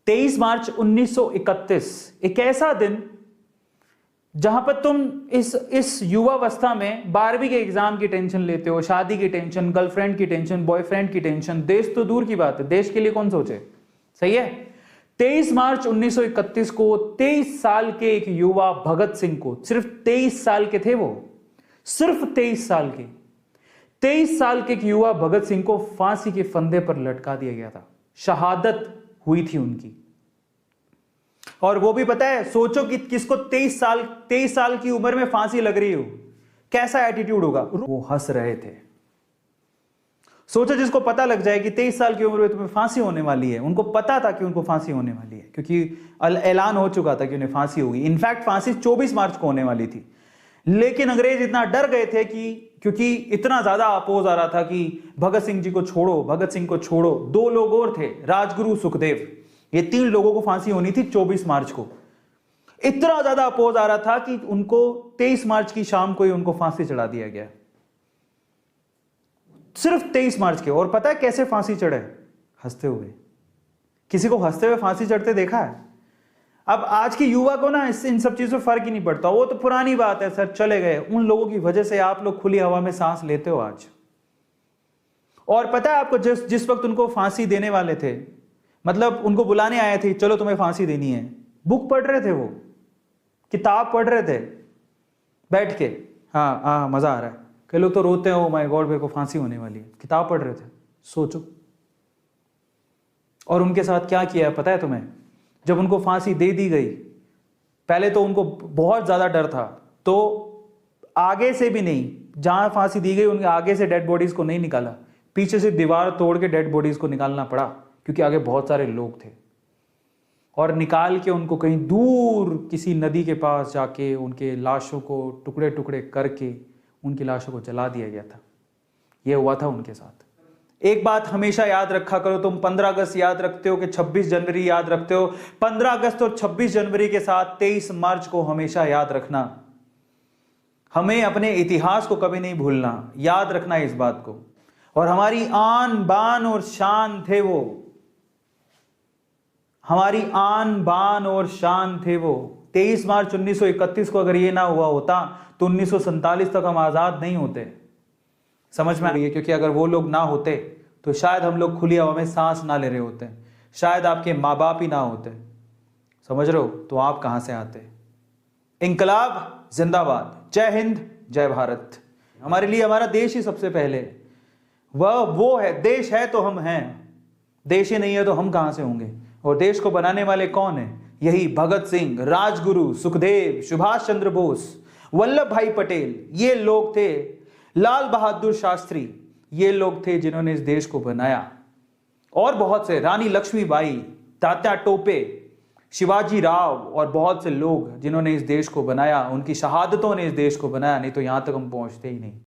23 मार्च 1931 एक ऐसा दिन जहां पर तुम इस युवावस्था में 12वीं के एग्जाम की टेंशन लेते हो, शादी की टेंशन, गर्लफ्रेंड की टेंशन, बॉयफ्रेंड की टेंशन, देश तो दूर की बात है, देश के लिए कौन सोचे, सही है। 23 मार्च 1931 को 23 साल के एक युवा भगत सिंह को, सिर्फ 23 साल के थे वो, सिर्फ 23 साल के, 23 साल के एक युवा भगत सिंह को फांसी के फंदे पर लटका दिया गया था। शहादत हुई थी उनकी। और वो भी पता है, सोचो कि किसको 23 साल की उम्र में फांसी लग रही हो, कैसा एटीट्यूड होगा। वो हंस रहे थे। सोचो जिसको पता लग जाए कि 23 साल की उम्र में तुम्हें फांसी होने वाली है, उनको पता था कि उनको फांसी होने वाली है, क्योंकि ऐलान हो चुका था कि उन्हें फांसी होगी। इनफैक्ट फांसी 24 मार्च को होने वाली थी, लेकिन अंग्रेज इतना डर गए थे कि क्योंकि इतना ज्यादा अपोज आ रहा था कि भगत सिंह जी को छोड़ो, भगत सिंह को छोड़ो। 2 लोग और थे, राजगुरु, सुखदेव, ये 3 लोगों को फांसी होनी थी 24 मार्च को। इतना ज्यादा अपोज आ रहा था कि उनको 23 मार्च की शाम को ही उनको फांसी चढ़ा दिया गया, सिर्फ 23 मार्च के। और पता है कैसे फांसी चढ़े? हंसते हुए। किसी को हंसते हुए फांसी चढ़ते देखा है? अब आज की युवा को ना इन सब चीजों से फर्क ही नहीं पड़ता, वो तो पुरानी बात है सर, चले गए। उन लोगों की वजह से आप लोग खुली हवा में सांस लेते हो आज। और पता है आपको, जिस वक्त उनको फांसी देने वाले थे, मतलब उनको बुलाने आए थे, चलो तुम्हें फांसी देनी है, बुक पढ़ रहे थे, वो किताब पढ़ रहे थे बैठ के। हाँ मजा आ रहा है। कई लोग तो रोते हैं, ओ माय गॉड मेरे को फांसी होने वाली है, किताब पढ़ रहे थे, सोचो। और उनके साथ क्या किया है पता है तुम्हें? जब उनको फांसी दे दी गई, पहले तो उनको बहुत ज्यादा डर था, तो आगे से भी नहीं, जहां फांसी दी गई उनके आगे से डेड बॉडीज को नहीं निकाला, पीछे से दीवार तोड़ के डेड बॉडीज को निकालना पड़ा, क्योंकि आगे बहुत सारे लोग थे। और निकाल के उनको कहीं दूर किसी नदी के पास जाके उनके लाशों को टुकड़े टुकड़े करके उनकी लाशों को जला दिया गया था। यह हुआ था उनके साथ। एक बात हमेशा याद रखा करो, तुम 15 अगस्त याद रखते हो कि 26 जनवरी याद रखते हो, 15 अगस्त और 26 जनवरी के साथ 23 मार्च को हमेशा याद रखना। हमें अपने इतिहास को कभी नहीं भूलना, याद रखना इस बात को। और हमारी आन बान और शान थे वो, हमारी आन बान और शान थे वो। 23 मार्च 1931 को अगर ये ना हुआ होता तो 1947 तक हम आजाद नहीं होते। समझ में आ रही है? क्योंकि अगर वो लोग ना होते तो शायद हम लोग खुली हवा में सांस ना ले रहे होते, शायद आपके माँ बाप ही ना होते, समझ रहे हो? तो आप कहां से आते? इंकलाब जिंदाबाद, जय हिंद, जय भारत। हमारे लिए हमारा देश ही सबसे पहले, वह वो है, देश है तो हम हैं, देश ही नहीं है तो हम कहां से होंगे? और देश को बनाने वाले कौन है? यही भगत सिंह, राजगुरु, सुखदेव, सुभाष चंद्र बोस, वल्लभ भाई पटेल, ये लोग थे। लाल बहादुर शास्त्री, ये लोग थे जिन्होंने इस देश को बनाया। और बहुत से, रानी लक्ष्मीबाई, तात्या टोपे, शिवाजी राव और बहुत से लोग जिन्होंने इस देश को बनाया, उनकी शहादतों ने इस देश को बनाया, नहीं तो यहां तक हम पहुंचते ही नहीं।